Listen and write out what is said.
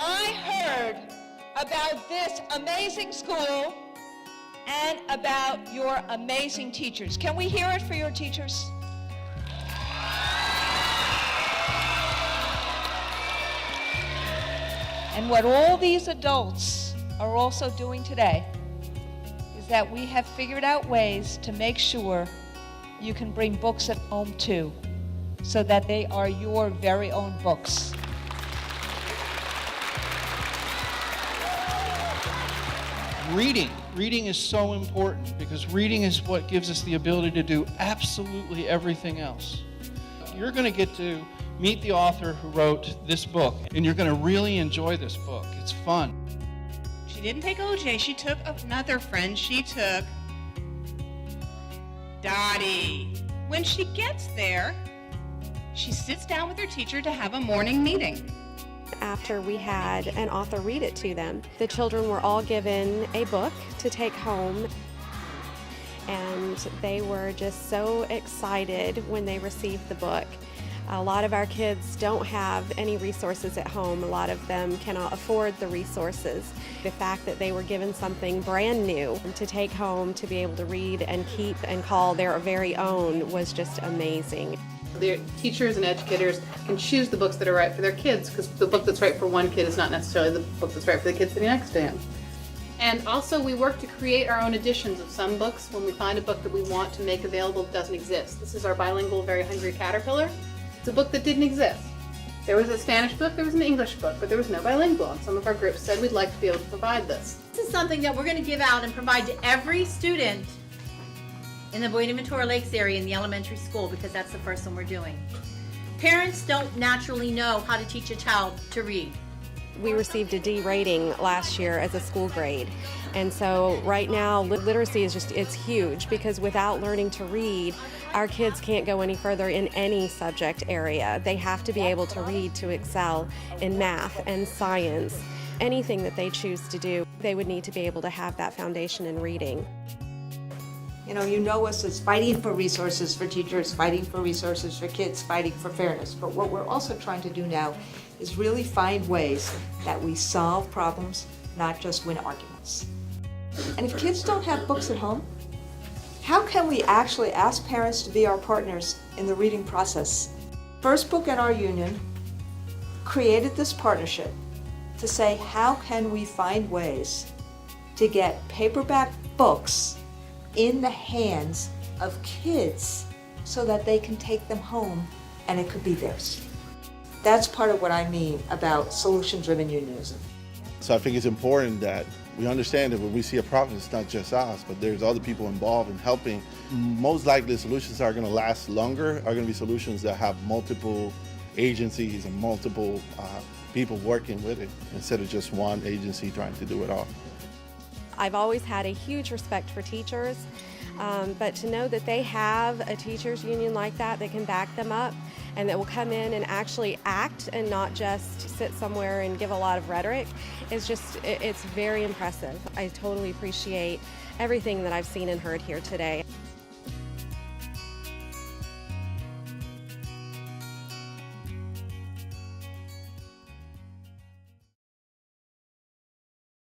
I heard about this amazing school and about your amazing teachers. Can we hear it for your teachers? And what all these adults are also doing today is that we have figured out ways to make sure you can bring books at home too, so that they are your very own books. Reading is so important because reading is what gives us the ability to do absolutely everything else. You're going to get to meet the author who wrote this book, and you're going to really enjoy this book. It's fun. She didn't take OJ, she took another friend. She took Dottie. When she gets there, she sits down with her teacher to have a morning meeting. After we had an author read it to them, the children were all given a book to take home, and they were just so excited when they received the book. A lot of our kids don't have any resources at home. A lot of them cannot afford the resources. The fact that they were given something brand new to take home, to be able to read and keep and call their very own, was just amazing. The teachers and educators can choose the books that are right for their kids, because the book that's right for one kid is not necessarily the book that's right for the kid sitting next to him. And also we work to create our own editions of some books when we find a book that we want to make available that doesn't exist. This is our bilingual Very Hungry Caterpillar. It's a book that didn't exist. There was a Spanish book, there was an English book, but there was no bilingual. And some of our groups said we'd like to be able to provide this. This is something that we're going to give out and provide to every student in the Boyd and Ventura Lakes area in the elementary school, because that's the first one we're doing. Parents don't naturally know how to teach a child to read. We received a D rating last year as a school grade. And so right now, literacy is it's huge, because without learning to read, our kids can't go any further in any subject area. They have to be able to read to excel in math and science. Anything that they choose to do, they would need to be able to have that foundation in reading. You know us as fighting for resources for teachers, fighting for resources for kids, fighting for fairness. But what we're also trying to do now is really find ways that we solve problems, not just win arguments. And if kids don't have books at home, how can we actually ask parents to be our partners in the reading process? First Book in our union created this partnership to say, how can we find ways to get paperback books in the hands of kids so that they can take them home and it could be theirs. That's part of what I mean about solution-driven unionism. So I think it's important that we understand that when we see a problem, it's not just us, but there's other people involved in helping. Most likely solutions are going to last longer, are going to be solutions that have multiple agencies and multiple people working with it, instead of just one agency trying to do it all. I've always had a huge respect for teachers, but to know that they have a teachers union like that can back them up and that will come in and actually act and not just sit somewhere and give a lot of rhetoric it's very impressive. I totally appreciate everything that I've seen and heard here today.